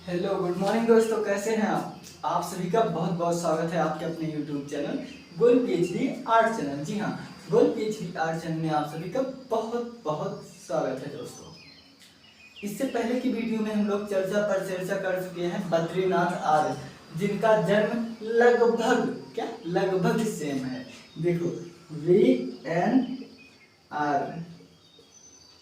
Hello good morning दोस्तों, कैसे हैं आप सभी का बहुत बहुत स्वागत है आपके अपने यूट्यूब चैनल गोल पीएचडी आर्ट चैनल। जी हाँ, गोल पीएचडी आर्ट चैनल में आप सभी का बहुत बहुत स्वागत है दोस्तों। इससे पहले की वीडियो में हम लोग चर्चा पर चर्चा कर चुके हैं बद्रीनाथ आर्य, जिनका जन्म लगभग सेम है। देखो VNR,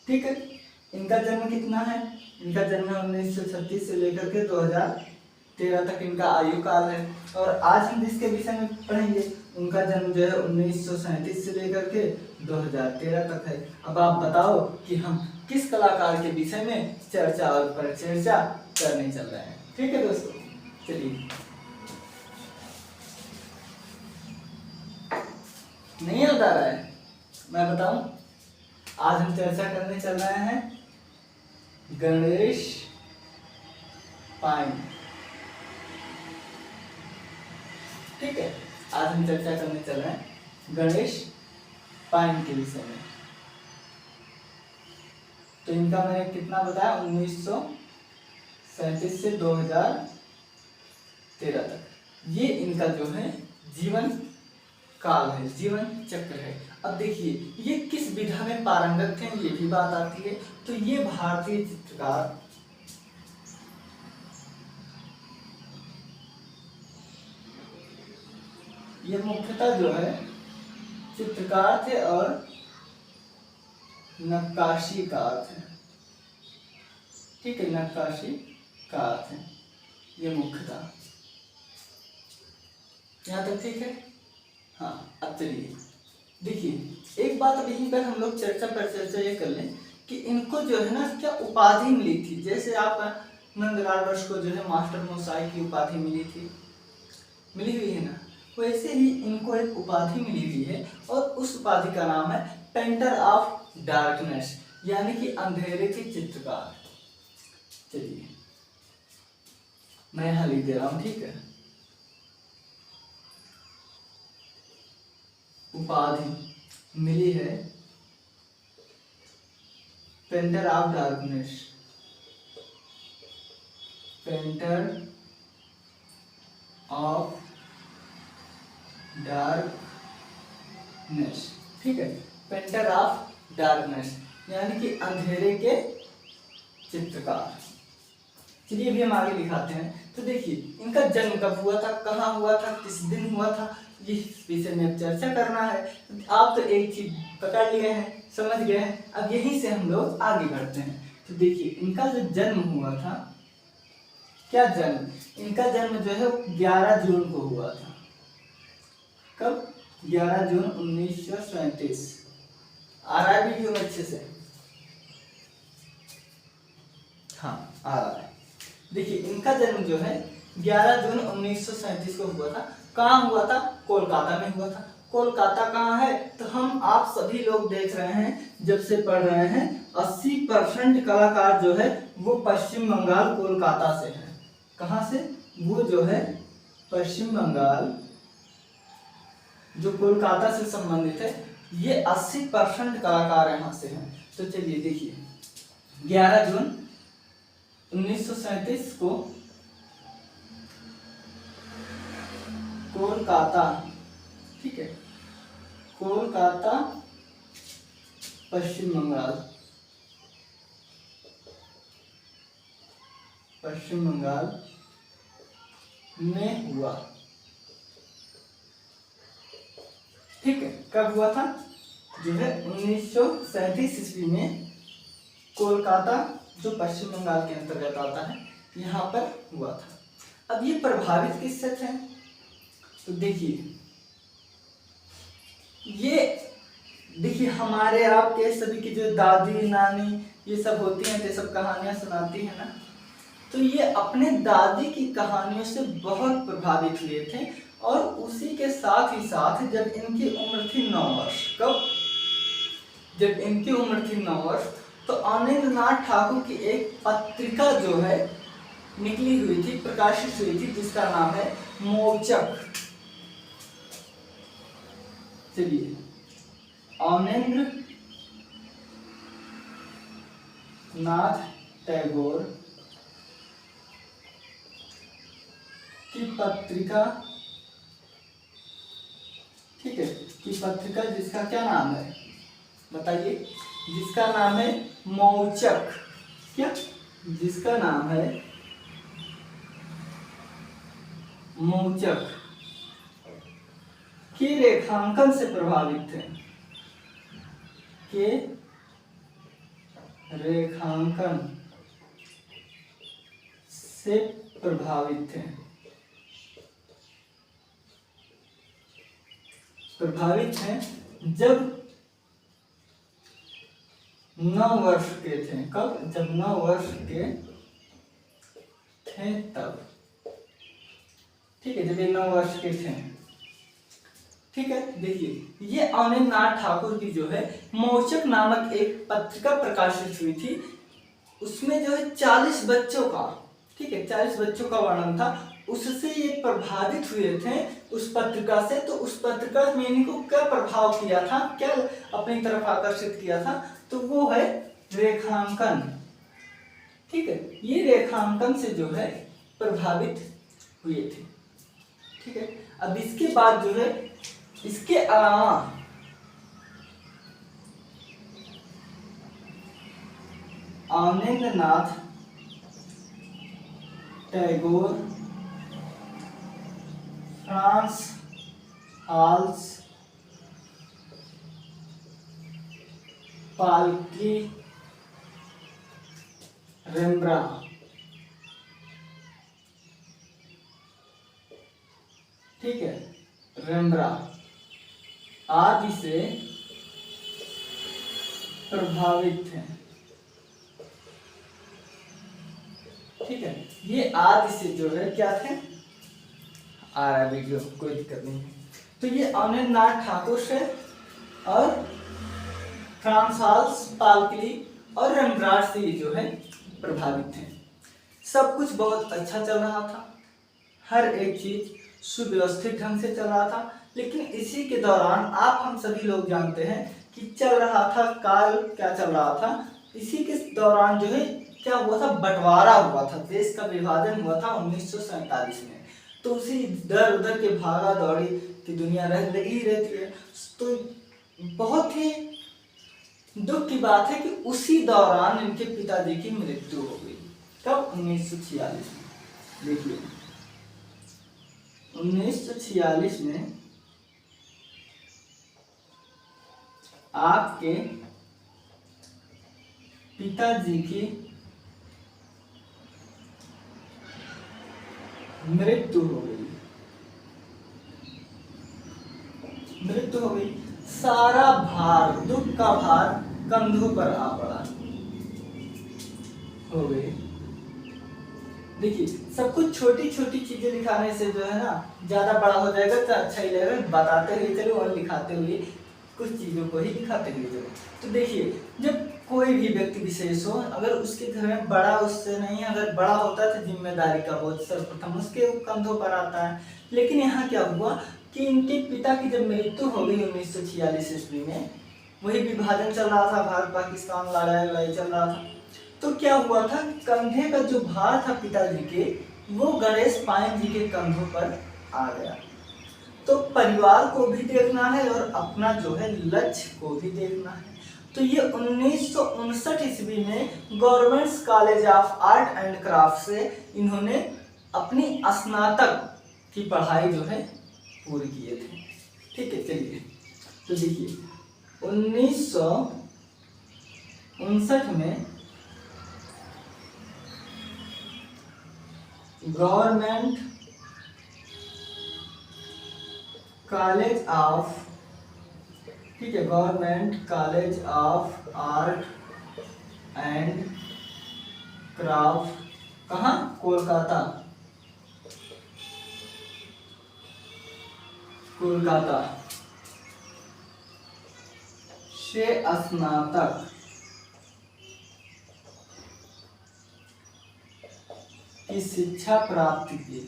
ठीक है। इनका जन्म कितना है? इनका जन्म 1936 से लेकर के 2013 तक इनका आयु काल है। और आज हम जिसके विषय में पढ़ेंगे उनका जन्म जो है 1937 से लेकर के 2013 तक है। अब आप बताओ कि हम किस कलाकार के विषय में चर्चा और परिचर्चा करने चल रहे हैं। ठीक है दोस्तों, चलिए। नहीं याद आ रहा है? मैं बताऊं, आज हम चर्चा करने चल रहे हैं गणेश पाइन। ठीक है, आज हम चर्चा करने चल रहे हैं गणेश पाइन के विषय में। तो इनका मैंने कितना बताया, 1937 से 2013 तक, ये इनका जो है जीवन काल है, जीवन चक्र है। अब देखिए ये किस विधा में पारंगत थे, ये भी बात आती है। तो ये भारतीय चित्रकार ये मुख्यतः जो है चित्रकार थे और नक्काशीकार थे। ठीक है, नक्काशीकार थे ये मुख्यतः। यहाँ तक ठीक है? हाँ, अब चलिए देखिए, एक बात अब यहीं पर हम लोग चर्चा पर चर्चा ये कर लें कि इनको जो है ना क्या उपाधि मिली थी। जैसे आप नंदलाल वंश को जो है मास्टर मोसाई की उपाधि मिली थी, मिली हुई है ना, वैसे ही इनको एक उपाधि मिली हुई है और उस उपाधि का नाम है पेंटर ऑफ डार्कनेस, यानी कि अंधेरे के चित्रकार। चलिए मैं यहाँ लिख दे रहा हूँ, ठीक है। उपाधि मिली है painter of darkness, painter of darkness. ठीक है, पेंटर ऑफ डार्कनेस यानी कि अंधेरे के चित्रकार। चलिए अभी हम आगे दिखाते हैं। तो देखिए इनका जन्म कब हुआ था, कहाँ हुआ था, किस दिन हुआ था, इस विषय में चर्चा करना है। आप तो एक चीज पकड़ लिए हैं, समझ गए हैं। अब यहीं से हम लोग आगे बढ़ते हैं। तो देखिए इनका जो जन्म हुआ था, क्या जन्म, इनका जन्म जो है 11 जून को हुआ था। कब? 11 जून 1937। आ रहा है वीडियो में अच्छे से? हाँ आ रहा है। देखिए इनका जन्म जो है 11 जून 1937 को हुआ था। कहाँ हुआ था? कोलकाता में हुआ था। कोलकाता कहाँ है? तो हम आप सभी लोग देख रहे हैं, जब से पढ़ रहे हैं, 80% कलाकार जो है वो पश्चिम बंगाल कोलकाता से है। कहाँ से? वो जो है पश्चिम बंगाल जो कोलकाता से संबंधित है, ये 80% कलाकार यहाँ से हैं। तो चलिए देखिए 11 जून 1937 को कोलकाता, ठीक है, कोलकाता पश्चिम बंगाल, पश्चिम बंगाल में हुआ। ठीक है, कब हुआ था? जो है 1937 ईस्वी में कोलकाता जो पश्चिम बंगाल के अंतर्गत आता है, यहाँ पर हुआ था। अब ये प्रभावित किससे थे? तो देखिए ये देखिए हमारे आपके सभी की जो दादी नानी ये सब होती हैं, ये सब कहानियां सुनाती हैं ना, तो ये अपने दादी की कहानियों से बहुत प्रभावित हुए थे। और उसी के साथ ही साथ जब इनकी उम्र थी 9 वर्ष, कब? जब इनकी उम्र थी 9 वर्ष, तो आनंदनाथ ठाकुर की एक पत्रिका जो है निकली हुई थी, प्रकाशित हुई थी, जिसका नाम है मोचक। चलिए अवनेंद्र नाथ टैगोर पत्रिका, ठीक है, की पत्रिका जिसका क्या नाम है, बताइए, जिसका नाम है मौचक, क्या, जिसका नाम है मौचक, के रेखांकन से प्रभावित थे, के रेखांकन से प्रभावित थे, प्रभावित हैं जब 9 वर्ष के थे। कब? जब 9 वर्ष के थे तब, ठीक है, जब ये 9 वर्ष के थे, ठीक है। देखिए ये अवनींद्रनाथ ठाकुर की जो है मौचक नामक एक पत्रिका प्रकाशित हुई थी, उसमें जो है 40 बच्चों का, ठीक है, 40 बच्चों का वर्णन था, उससे ये प्रभावित हुए थे उस पत्रिका से। तो उस पत्रिका में इनको क्या प्रभाव किया था, क्या अपनी तरफ आकर्षित किया था, तो वो है रेखांकन, ठीक है, ये रेखांकन से जो है प्रभावित हुए थे, ठीक है। अब इसके बाद जो है, इसके अलावा अवनींद्रनाथ टैगोर, फ्रांस हाल्स, पाल्की, रेम्ब्रांट, ठीक है, रेम्ब्रांट आदि से प्रभावित थे, ठीक है। ये आदि से जो है क्या थे, आ रहा है वीडियो, कोई दिक्कत नहीं है। तो ये अवनींद्रनाथ ठाकुर से और फ्रांस हाल्स, पाल्की और रेम्ब्रांट से जो है प्रभावित थे। सब कुछ बहुत अच्छा चल रहा था, हर एक चीज सुव्यवस्थित ढंग से चल रहा था, लेकिन इसी के दौरान आप हम सभी लोग जानते हैं कि चल रहा था काल, क्या चल रहा था, इसी के दौरान जो है क्या हुआ था, बंटवारा हुआ था, देश का विभाजन हुआ था 1947 में। तो उसी इधर उधर के भागा दौड़ी की दुनिया रही रहती है। तो बहुत ही दुख की बात है कि उसी दौरान इनके पिताजी की मृत्यु हो गई। कब? 1946 में। देखिए 1946 में आपके पिताजी की मृत्यु हो गई, मृत्यु हो गई। सारा भार, दुख का भार कंधों पर आ पड़ा, हो गई। देखिए सब कुछ छोटी छोटी चीजें लिखाने से जो है ना ज्यादा बड़ा हो जाएगा तो अच्छा ही लगेगा, बताते हुए चलो और लिखाते हुए कुछ चीजों को ही दिखाते हुए चलो। तो देखिए जब कोई भी व्यक्ति विशेष हो, अगर उसके घर में बड़ा उससे नहीं, अगर बड़ा होता है तो जिम्मेदारी का बोझ सर्वप्रथम उसके कंधों पर आता है। लेकिन यहाँ क्या हुआ कि इनके पिता की जब मृत्यु हो गई 1946 ईस्वी में, वही विभाजन चल रहा था, भारत पाकिस्तान लड़ाई चल रहा था। तो क्या हुआ था, कंधे का जो भार था पिताजी के, वो गणेश पायन जी के कंधों पर आ गया। तो परिवार को भी देखना है और अपना जो है लक्ष्य को भी देखना है। तो ये 1959 ईस्वी में government college of art and craft से इन्होंने अपनी स्नातक की पढ़ाई जो है पूरी किए थे। ठीक है, चलिए तो देखिए 1959 में गवर्नमेंट कॉलेज ऑफ, ठीक है, government college of art and craft, कहाँ? कोलकाता, कोलकाता से स्नातक की शिक्षा प्राप्त की।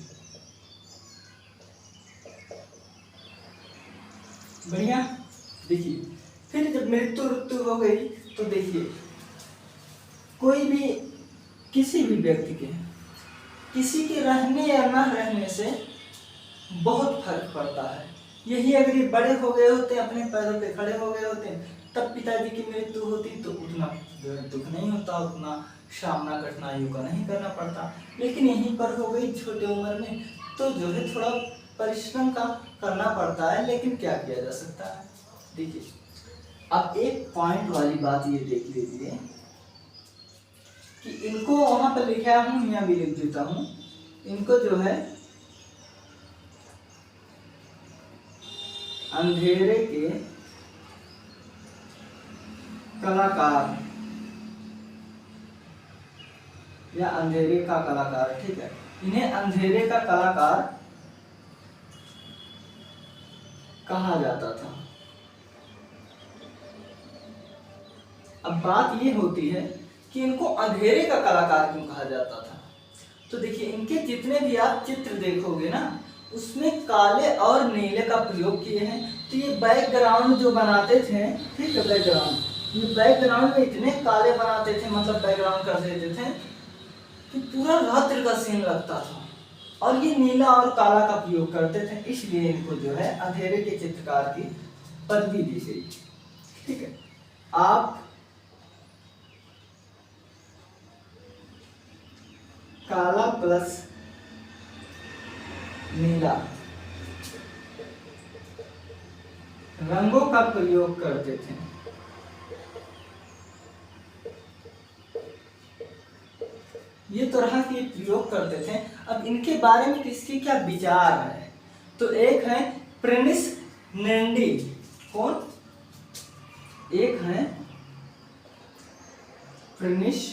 बढ़िया। देखिए फिर जब मृत्यु हो गई तो देखिए कोई भी किसी भी व्यक्ति के, किसी के रहने या न रहने से बहुत फर्क पड़ता है। यही अगर ये बड़े हो गए होते, अपने पैरों पे खड़े हो गए होते, तब पिताजी की मृत्यु होती तो उतना दुख नहीं होता, उतना सामना कठिनाइयों का नहीं करना पड़ता। लेकिन यहीं पर हो गई छोटे उम्र में, तो जो है थोड़ा परिश्रम का करना पड़ता है, लेकिन क्या किया जा सकता है। देखिए अब एक पॉइंट वाली बात ये देख लीजिए कि इनको वहां पर लिखा हूं, यहाँ भी लिख देता हूं, इनको जो है अंधेरे के कलाकार या अंधेरे का कलाकार, ठीक है, इन्हें अंधेरे का कलाकार कहा जाता था। अब बात ये होती है कि इनको अंधेरे का कलाकार क्यों कहा जाता था। तो देखिए इनके जितने भी आप चित्र देखोगे ना, उसमें काले और नीले का प्रयोग किए हैं। तो ये बैकग्राउंड जो बनाते थे, ठीक है, ये बैकग्राउंड में इतने काले बनाते थे, मतलब बैकग्राउंड कर देते थे कि पूरा रात्रि का सीन लगता था, और ये नीला और काला का प्रयोग करते थे, इसलिए इनको जो है अंधेरे के चित्रकार की पदवी दी गई। ठीक है, आप काला प्लस नीला रंगों का प्रयोग करते थे। ये तरह के प्रयोग करते थे। अब इनके बारे में किसके क्या विचार है, तो एक है प्रिनिस नेंडी, कौन, एक है प्रिनिस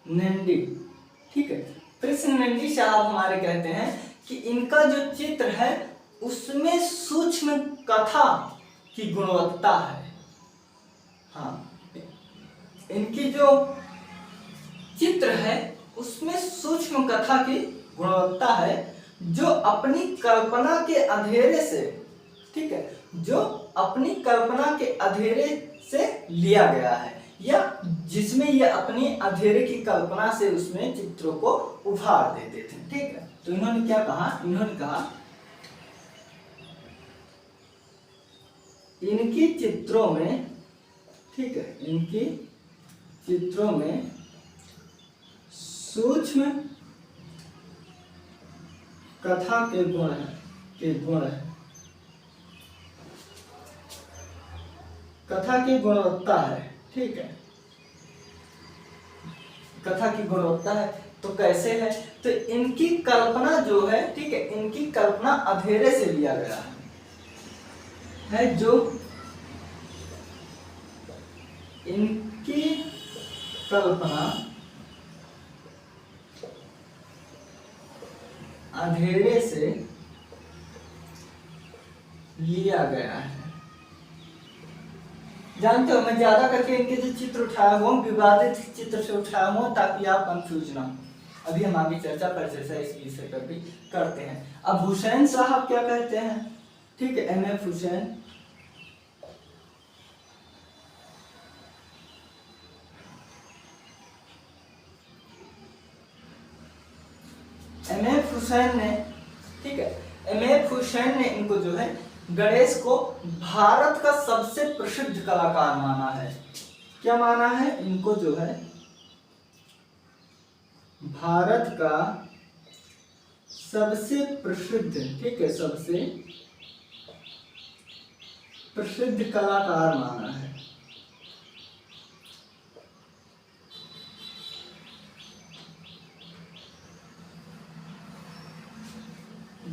नेंडी, ठीक है। प्रिनिस नेंडी साहब हमारे कहते हैं कि इनका जो चित्र है उसमें सूक्ष्म कथा की गुणवत्ता है। हाँ, इनकी जो चित्र है उसमें सूक्ष्म कथा की गुणवत्ता है, जो अपनी कल्पना के अंधेरे से, ठीक है, जो अपनी कल्पना के अंधेरे से लिया गया है, या जिसमें ये अपनी अंधेरे की कल्पना से उसमें चित्रों को उभार देते थे। ठीक है, तो इन्होंने क्या कहा, इन्होंने कहा इनकी चित्रों में, ठीक है, इनकी चित्रों में सूक्ष्म कथा के गुण है, कथा की गुणवत्ता है। ठीक है, कथा की गुणवत्ता है, तो कैसे है, तो इनकी कल्पना जो है, ठीक है, इनकी कल्पना अंधेरे से लिया गया है, जो इनकी कल्पना अंधेरे से लिया गया है। जानते हो, मैं ज्यादा करके इनके जो चित्र उठाया हुआ, विवादित चित्र से उठाया हुआ, ताकि आप कंफ्यूज ना हो। अभी हम आगे चर्चा परिचर्चा इस विषय पर भी करते हैं। अब हुसैन साहब क्या कहते हैं, ठीक है, एमएफ हुसैन, एमएफ हुसैन ने, ठीक है, एमएफ हुसैन ने इनको जो है गणेश को भारत का सबसे प्रसिद्ध कलाकार माना है। क्या माना है, इनको जो है भारत का सबसे प्रसिद्ध, ठीक है, सबसे प्रसिद्ध कलाकार माना है।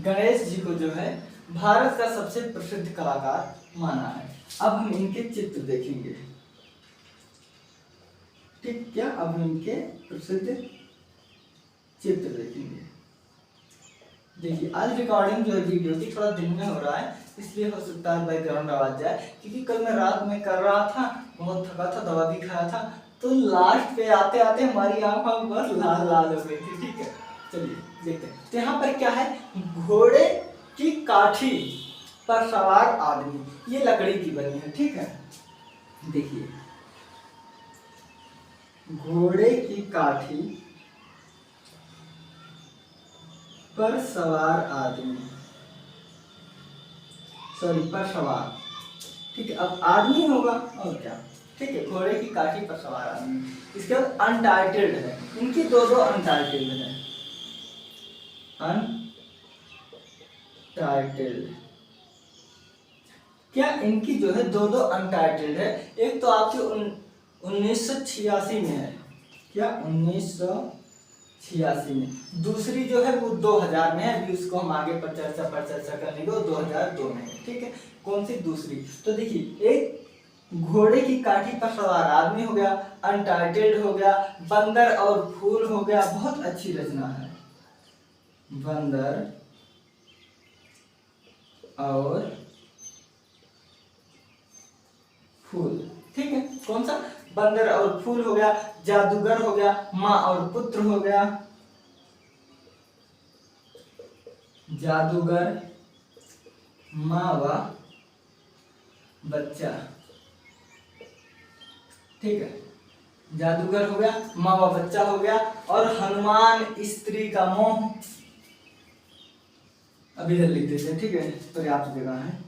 गणेश जी को जो है भारत का सबसे प्रसिद्ध कलाकार माना है। अब हम इनके चित्र देखेंगे, ठीक, क्या, अब हम इनके प्रसिद्ध चित्र देखेंगे। देखिए आज रिकॉर्डिंग जो है वीडियो की थोड़ा दिन में हो रहा है, इसलिए हो सकता है बैकग्राउंड आवाज जाए, क्योंकि कल मैं रात में कर रहा था, बहुत थका था, दवा भी खाया था, तो लास्ट पे आते आते हमारी आंखें बस लाल लाल हो गई थी। ठीक है, चलिए देखते हैं। तो यहाँ पर क्या है, घोड़े की काठी पर सवार आदमी, ये लकड़ी की बनी है। ठीक है, देखिए घोड़े की काठी पर सवार आदमी, सॉरी पर सवार, ठीक है। अब आदमी होगा और क्या, ठीक है, घोड़े की काठी पर सवार आदमी। इसके बाद अनटाइटल्ड है, इनकी दो दो अनटाइटल्ड है, अनटाइटल्ड। क्या इनकी जो है दो दो अनटाइटल्ड है। एक तो आपकी 1986 में है, क्या 1986 में, दूसरी जो है वो 2000 में है। अभी उसको हम आगे पर चर्चा कर लेंगे, वो 2002 में है, ठीक है। कौन सी दूसरी, तो देखिए एक घोड़े की काठी पर सवार आदमी हो गया, अनटाइटल्ड हो गया, बंदर और फूल हो गया, बहुत अच्छी रचना है, बंदर और फूल, ठीक है। कौन सा, बंदर और फूल हो गया, जादूगर हो गया, माँ और पुत्र हो गया, जादूगर, माँ व बच्चा, ठीक है। जादूगर हो गया, माँ व बच्चा हो गया, और हनुमान स्त्री का मोह, अभी इधर लिख देते हैं, ठीक है, पर्याप्त जगह है।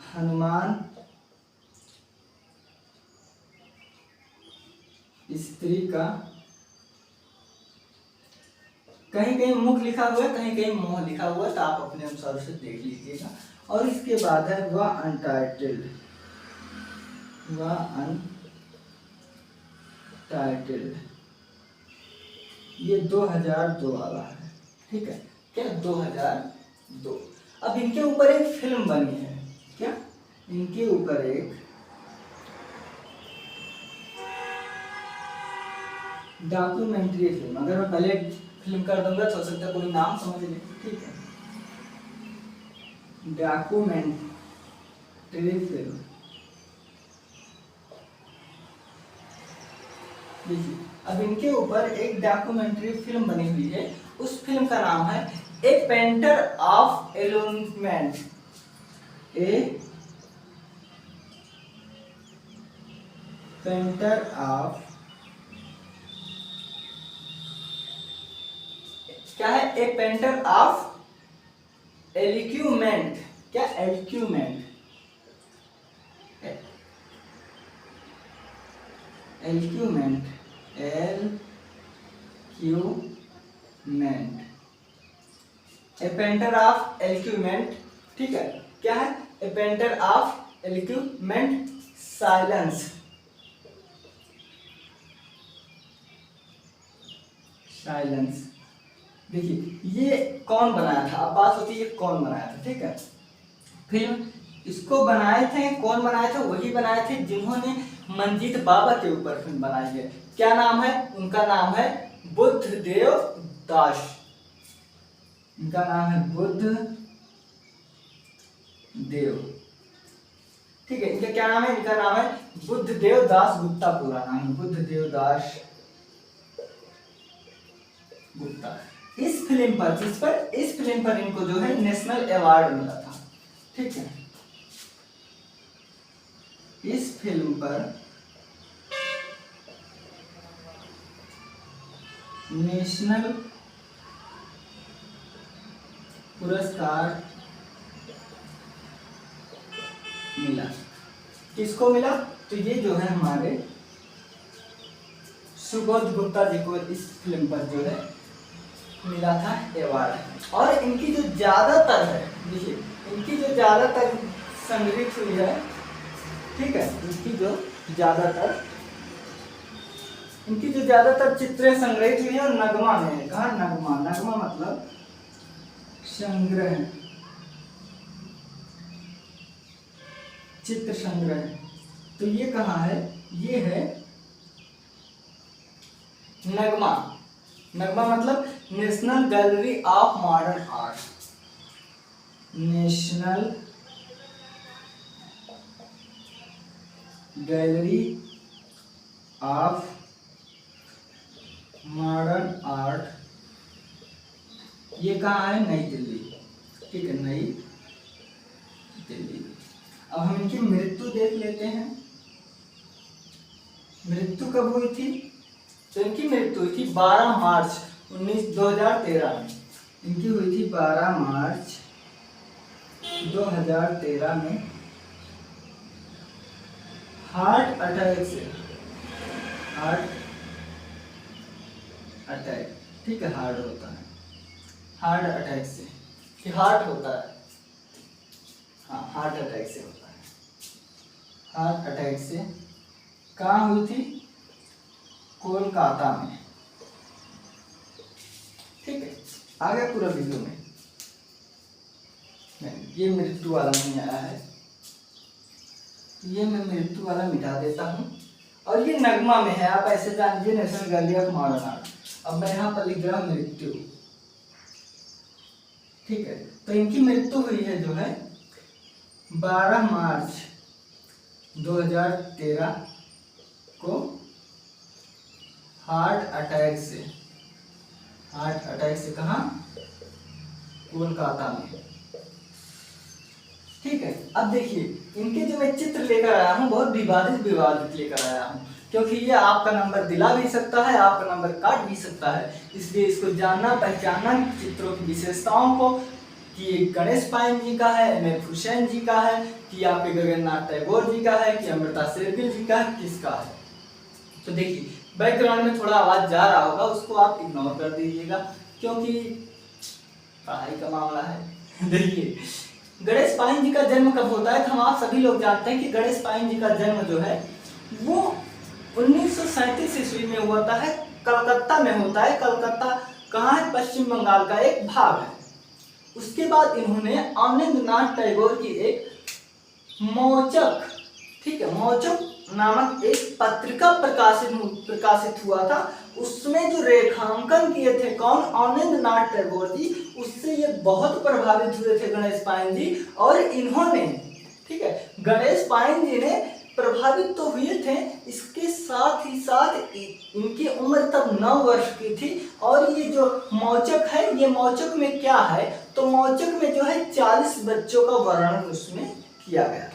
हनुमान स्त्री का, कहीं कहीं मुख लिखा हुआ है, कहीं कहीं मोह लिखा हुआ है, तो आप अपने अनुसार से देख लीजिएगा। और इसके बाद है वह अनटाइटल्ड, वह अनटाइटल्ड, ये 2002 वाला है, ठीक है, क्या 2002। अब इनके ऊपर एक फिल्म बनी है, क्या इनके ऊपर एक डॉक्यूमेंट्री फिल्म, अगर मैं पहले फिल्म कर दूंगा तो हो सकता है कोई नाम समझ ले, ठीक है, डॉक्यूमेंट्री फिल्म। देखिए अब इनके ऊपर एक डॉक्यूमेंट्री फिल्म बनी हुई है, उस फिल्म का नाम है a painter of eloquent, a painter of, क्या है, ए पेंटर ऑफ एलिक्यूमेंट, क्या एलिक्यूमेंट, एलिक्यूमेंट, एलिक्यूमेंट, ए पेंटर ऑफ एलिक्यूमेंट, ठीक है। क्या है, a painter of eloquent silence, silence. देखिए ये कौन बनाया था, अब बात होती है ये कौन बनाया था, ठीक है। फिल्म इसको बनाए थे, कौन बनाए थे, वही बनाए थे जिन्होंने मंजीत बाबा के ऊपर फिल्म बनाई है। क्या नाम है उनका, नाम है बुद्धदेव दास, इनका नाम है बुद्धदेव, ठीक है। इनका क्या नाम है, इनका नाम है बुद्धदेव दास गुप्ता, पूरा नाम है बुद्धदेव दास गुप्ता। इस फिल्म पर, इस फिल्म पर इनको जो है नेशनल अवार्ड मिला था, ठीक है। इस फिल्म पर नेशनल पुरस्कार मिला, किसको मिला, तो ये जो है हमारे सुबोध गुप्ता जी को इस फिल्म पर जो है मिला था अवार्ड। और इनकी जो ज्यादातर है, देखिए इनकी जो ज्यादातर संग्रहित हुई है, ठीक है, इनकी जो ज्यादातर चित्रें संग्रहित हुई है, और नगमा में है, कहा नगमा, नगमा मतलब संग्रह, चित्र संग्रह, तो ये कहाँ है, ये है नगमा, नगमा मतलब national gallery of modern art, national gallery of modern art, ये कहाँ है, नई दिल्ली, ठीक है, नई दिल्ली। अब हम इनकी मृत्यु देख लेते हैं, मृत्यु कब हुई थी, तो इनकी मृत्यु हुई थी 12 मार्च 2013 में। इनकी हुई थी 12 मार्च 2013 में हार्ट अटैक से। हार्ट अटैक, ठीक है, हार्ट होता है, हार्ट अटैक से कि हार्ट होता है, हाँ हार्ट अटैक से होता है। हार्ट अटैक से कहाँ हुई थी? कोलकाता में, ठीक है। आ गया पूरा वीडियो में। ये मृत्यु वाला नहीं आया है, ये मैं मृत्यु वाला मिटा देता हूँ। और ये नगमा में है, आप ऐसे जानिए national gallery of modern art. अब मैं यहाँ पर लिख रहा हूँ मृत्यु, ठीक है। तो इनकी मृत्यु हुई है जो है 12 मार्च 2013 को हार्ट अटैक से। हार्ट अटैक से कहाँ? कोलकाता में, ठीक है। अब देखिए इनके जो मैं चित्र लेकर आया हूँ बहुत विवादित लेकर आया हूँ, क्योंकि ये आपका नंबर दिला भी सकता है, आपका नंबर काट भी सकता है। इसलिए इसको जानना पहचानना, चित्रों की विशेषताओं को, कि ये गणेश पायन जी का है, M.F. हुसैन जी का है, कि आपके गगननाथ टैगोर जी का है, कि अमृता शेरगिल जी का है, किसका है। तो देखिए बैकग्राउंड में थोड़ा आवाज जा रहा होगा, उसको आप इग्नोर कर दीजिएगा क्योंकि पढ़ाई का मामला है। देखिए गणेश पायन जी का जन्म कब होता है? तो हम आप सभी लोग जानते हैं कि गणेश पायन जी का जन्म जो है वो 1937 ईस्वी में हुआ है, कलकत्ता में होता है। कलकत्ता कहाँ है? पश्चिम बंगाल का एक भाग है। उसके बाद इन्होंने आनंदनाथ टैगोर की एक मौचक, ठीक है, मौचक नामक एक पत्रिका प्रकाशित हुआ था। उसमें जो रेखांकन किए थे कौन? आनंदनाथ टैगोर जी। उससे ये बहुत प्रभावित हुए थे गणेश पायन जी, और इन्होंने, ठीक है, गणेश पायन जी ने प्रभावित तो हुए थे, इसके साथ ही साथ इनकी उम्र तब 9 वर्ष की थी। और ये जो मौचक है, ये मौचक में क्या है? तो मौचक में जो है 40 बच्चों का वर्णन उसमें किया गया था।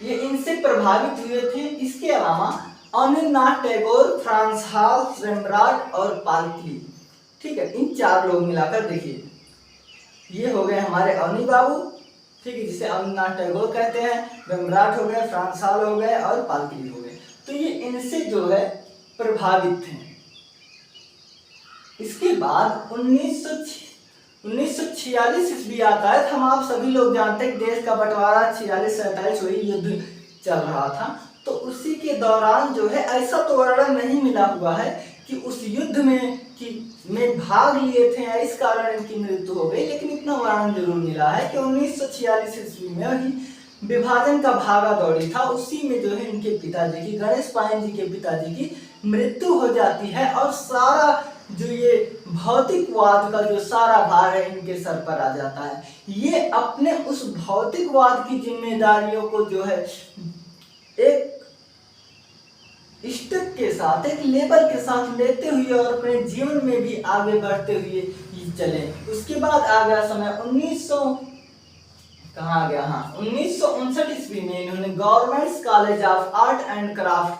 ये इनसे प्रभावित हुए थे। इसके अलावा आनंदनाथ टैगोर, फ्रांस हाल, रेम्ब्रांड और पार्कली, ठीक है, इन 4 लोग मिलाकर देखिए, ये हो गए हमारे अवनी बाबू, ठीक है, जिसे आनंदनाथ टैगोर कहते हैं, रेम्ब्रांड हो गए, फ्रांस हाल हो गए और पार्कली हो गए। तो ये इनसे जो है प्रभावित थे। इसके बाद 1946 ईस्वी आता है। हम आप सभी लोग जानते हैं देश का बंटवारा 46-47 वही युद्ध चल रहा था। तो उसी के दौरान जो है, ऐसा तो वर्णन नहीं मिला हुआ है कि उस युद्ध में भाग लिए थे या इस कारण इनकी मृत्यु हो गई, लेकिन इतना वर्णन जरूर मिला है कि 1946 ईस्वी में वही विभाजन का भागा दौड़ी था। उसी में जो है इनके पिताजी की, गणेश पायन जी के पिताजी की मृत्यु हो जाती है, और सारा जो ये भौतिकवाद का जो सारा भार है इनके सर पर आ जाता है। ये अपने उस भौतिकवाद की जिम्मेदारियों को जो है एक स्टेप के साथ, एक लेवल के साथ लेते हुए और अपने जीवन में भी आगे बढ़ते हुए चले। उसके बाद आ गया समय 1959 ईस्वी में इन्होंने government college of art and craft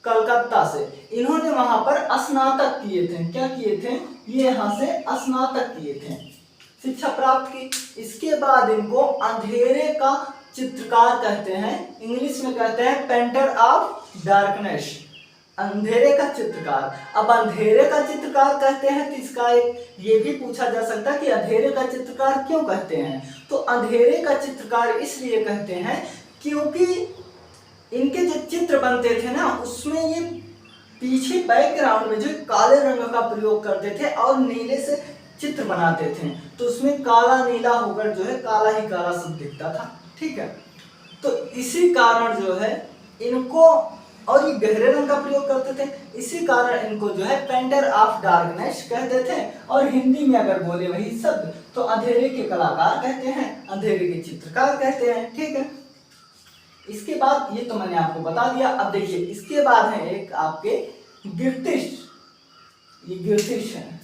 Calcutta से, इन्होंने वहां पर स्नातक किए थे। क्या किए थे? ये यहाँ से स्नातक किए थे, शिक्षा प्राप्त की। इसके बाद इनको अंधेरे का चित्रकार कहते हैं, इंग्लिश में कहते हैं पेंटर ऑफ डार्कनेस, अंधेरे का चित्रकार। अब अंधेरे का चित्रकार कहते हैं तो इसका एक ये भी पूछा जा सकता है कि अंधेरे का चित्रकार क्यों कहते हैं। तो अंधेरे का चित्रकार इसलिए कहते हैं क्योंकि इनके जो चित्र बनते थे ना, उसमें ये पीछे बैकग्राउंड में जो काले रंग का प्रयोग करते थे और नीले से चित्र बनाते थे, तो उसमें काला नीला होकर जो है काला ही काला सब दिखता था, ठीक है। तो इसी कारण जो है इनको, और ये गहरे रंग का प्रयोग करते थे, इसी कारण इनको जो है पेंटर ऑफ डार्कनेस कहते थे। और हिंदी में अगर बोले वही शब्द तो अंधेरे के कलाकार कहते हैं, अंधेरे के चित्रकार कहते हैं, ठीक है। इसके बाद ये तो मैंने आपको बता दिया। अब देखिए इसके बाद है एक आपके गिर्टिश, ये गिर्टिश है,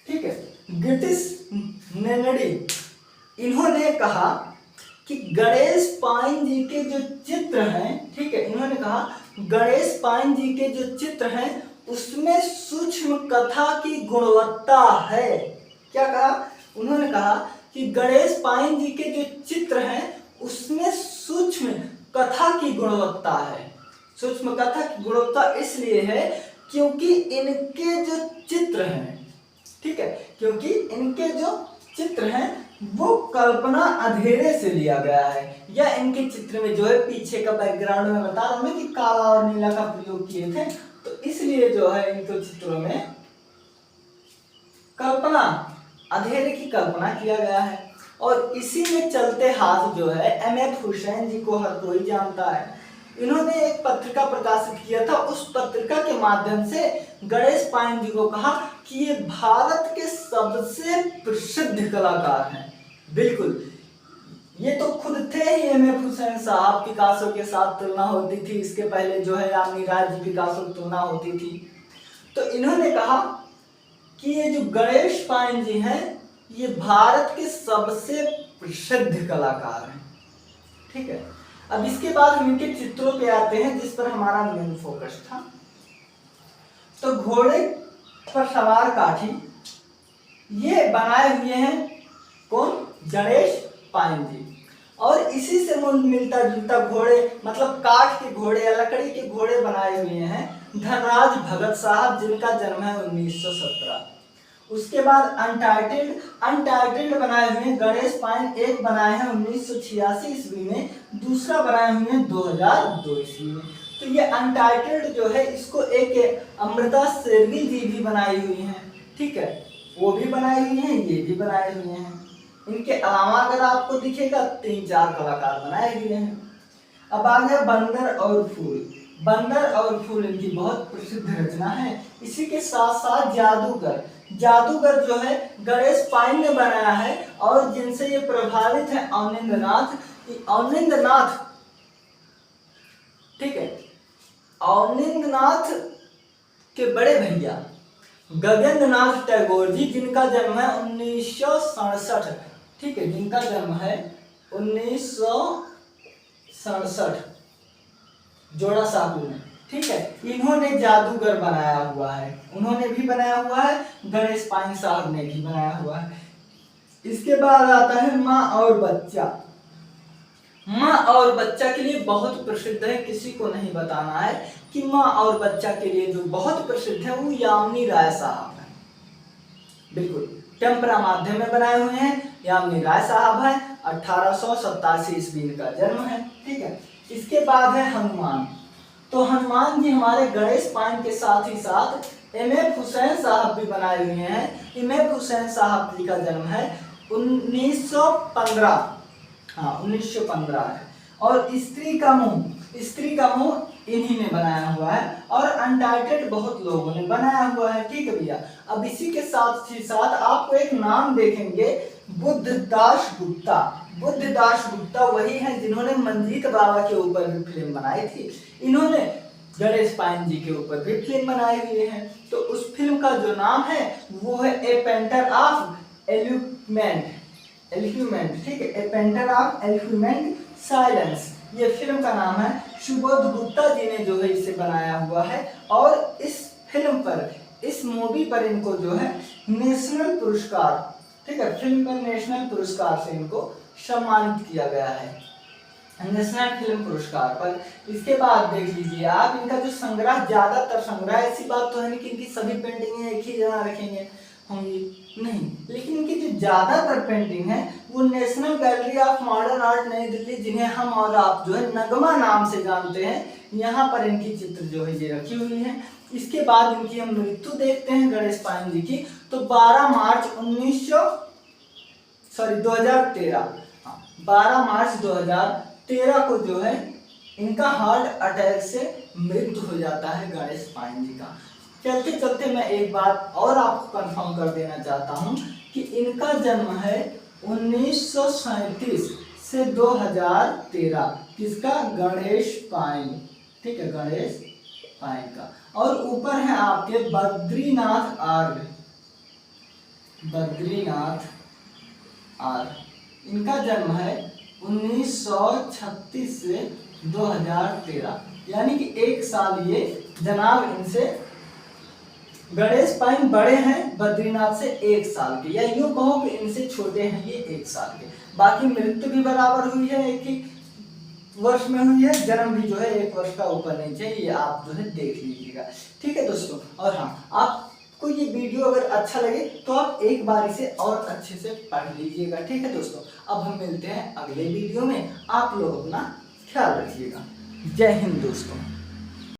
ठीक है, गिर्टिश नेनडी। इन्होंने कहा कि गणेश पायन जी के जो चित्र हैं, ठीक है, इन्होंने कहा गणेश पायन जी के जो चित्र हैं उसमें सूक्ष्म कथा की गुणवत्ता है। क्या कहा उन्होंने? कहा कि गणेश पायन जी के जो चित्र हैं उसमें सूक्ष्म कथा की गुणवत्ता है। सूक्ष्म कथा की गुणवत्ता इसलिए है क्योंकि इनके जो चित्र हैं, ठीक है, क्योंकि इनके जो चित्र हैं वो कल्पना अंधेरे से लिया गया है, या इनके चित्र में जो है पीछे का बैकग्राउंड में बता रहा हूं कि काला और नीला का प्रयोग किए थे, तो इसलिए जो है इनके चित्रों में कल्पना, अंधेरे की कल्पना किया गया है। और इसी में चलते हाथ जो है एम.एफ. हुसैन जी को हर कोई जानता है। इन्होंने एक पत्रिका प्रकाशित किया था, उस पत्रिका के माध्यम से गणेश पायन जी को कहा कि ये भारत के सबसे प्रसिद्ध कलाकार हैं। बिल्कुल, ये तो खुद थे ही एम.एफ. हुसैन साहब, पिकासो के साथ तुलना होती थी, इसके पहले जो है यामिनी राय जी पिकासो की तुलना होती थी। तो इन्होंने कहा कि ये जो गणेश पायन जी हैं ये भारत के सबसे प्रसिद्ध कलाकार हैं, ठीक है। अब इसके बाद हम इनके चित्रों पे आते हैं जिस पर हमारा मेन फोकस था। तो घोड़े पर सवार काठी ये बनाए हुए हैं कौन? गणेश पायन जी। और इसी से मिलता जुलता घोड़े, मतलब काठ के घोड़े या लकड़ी के घोड़े बनाए हुए हैं धनराज भगत साहब, जिनका जन्म है 1917। उसके बाद अनटाइटल्ड बनाए हुए गणेश पायन, एक बनाए हैं 1986 ईस्वी में, दूसरा बनाए हुए हैं 2002 ईस्वी में। तो ये अनटाइटल्ड जो है इसको एक अमृता शेरगिल जी भी बनाई हुई हैं, ठीक है, वो भी बनाई हुई हैं, ये भी बनाए हुए हैं। इनके अलावा अगर आपको दिखेगा 3-4 कलाकार बनाए हुए हैं। अब आ गया बंदर और फूल। बंदर और फूल इनकी बहुत प्रसिद्ध रचना है। इसी के साथ साथ जादूगर जो है गणेश पायन ने बनाया है, और जिनसे ये प्रभावित है अवनिंद्रनाथ, ठीक है, अवनिंद्रनाथ के बड़े भैया गगनेंद्रनाथ टैगोर जी, जिनका जन्म है 1967, ठीक है, जिनका जन्म है 1967 जोड़ा साहू में, ठीक है। इन्होंने जादूगर बनाया हुआ है, उन्होंने भी बनाया हुआ है, गणेश पायन साहब ने भी बनाया हुआ है। इसके बाद आता है माँ और बच्चा। माँ और बच्चा के लिए बहुत प्रसिद्ध है, किसी को नहीं बताना है कि माँ और बच्चा के लिए जो बहुत प्रसिद्ध है वो यामिनी राय साहब है। बिल्कुल, टेम्परा माध्यम में बनाए हुए हैं, यामिनी राय साहब है, 1887 ईस्वी का जन्म है, ठीक है। इसके बाद है हनुमान। तो हनुमान जी हमारे गणेश पायन के साथ ही साथ एम.एफ. हुसैन साहब भी बनाए हुए हैं। एम.एफ. हुसैन साहब जी का जन्म है 1915, हाँ 1915 है। और स्त्री का मुंह इन्हीं ने बनाया हुआ है, और अनटाइटल्ड बहुत लोगों ने बनाया हुआ है, ठीक है भैया। अब इसी के साथ ही साथ आपको एक नाम देखेंगे, बुद्धदास गुप्ता वही हैं जिन्होंने मंजीत बाबा के ऊपर भी फिल्म बनाई थी। इन्होंने गणेश पायन जी के ऊपर भी फिल्म बनाई हुई है। तो उस फिल्म का जो नाम है वो है ए पेंटर ऑफ एल्यूमेंट, ठीक है, ए पेंटर ऑफ एल्यूमेंट साइलेंस, ये फिल्म का नाम है। सुबोध गुप्ता जी ने जो है इसे बनाया हुआ है, और इस फिल्म पर, इस मूवी पर इनको जो है नेशनल पुरस्कार, ठीक है, फिल्म पर नेशनल पुरस्कार से इनको सम्मानित किया गया है, नेशनल फिल्म पुरस्कार पर। इसके बाद देख लीजिए आप इनका जो संग्रह, ज्यादातर संग्रह, ऐसी बात तो है नहीं कि इनकी सभी पेंटिंगें एक ही जगह रखेंगे होंगी, नहीं, लेकिन इनकी जो ज्यादातर पेंटिंग है वो national gallery of modern art नई दिल्ली, जिन्हें हम और आप जो है नगमा नाम से जानते हैं, यहाँ पर इनकी चित्र जो है ये रखी हुई है। इसके बाद इनकी हम मृत्यु देखते हैं गणेश पायन जी की। तो 12 मार्च 2013 को जो है इनका हार्ट अटैक से मृत्यु हो जाता है गणेश पायन जी का। चलते चलते मैं एक बात और आपको कंफर्म कर देना चाहता हूं कि इनका जन्म है 1937 से 2013, किसका? गणेश पायन, ठीक है, गणेश पायन का। और ऊपर है आपके बद्रीनाथ आर, इनका जन्म है 1936 से 2013, यानी कि एक साल ये जनाब इनसे गणेश पाइन बड़े हैं बद्रीनाथ से 1 साल के, या यूं कहो कि इनसे छोटे हैं ये 1 साल के। बाकी मृत्यु भी बराबर हुई है, एक ही वर्ष में हुई है, जन्म भी जो है 1 वर्ष का ऊपर नीचे, ये आप जो है देख लीजिएगा। ठीक है दोस्तों, और हाँ, आपको ये वीडियो अगर अच्छा लगे तो आप एक बार इसे और अच्छे से पढ़ लीजिएगा। ठीक है दोस्तों, अब हम मिलते हैं अगले वीडियो में। आप लोग अपना ख्याल रखिएगा। जय हिंद दोस्तों।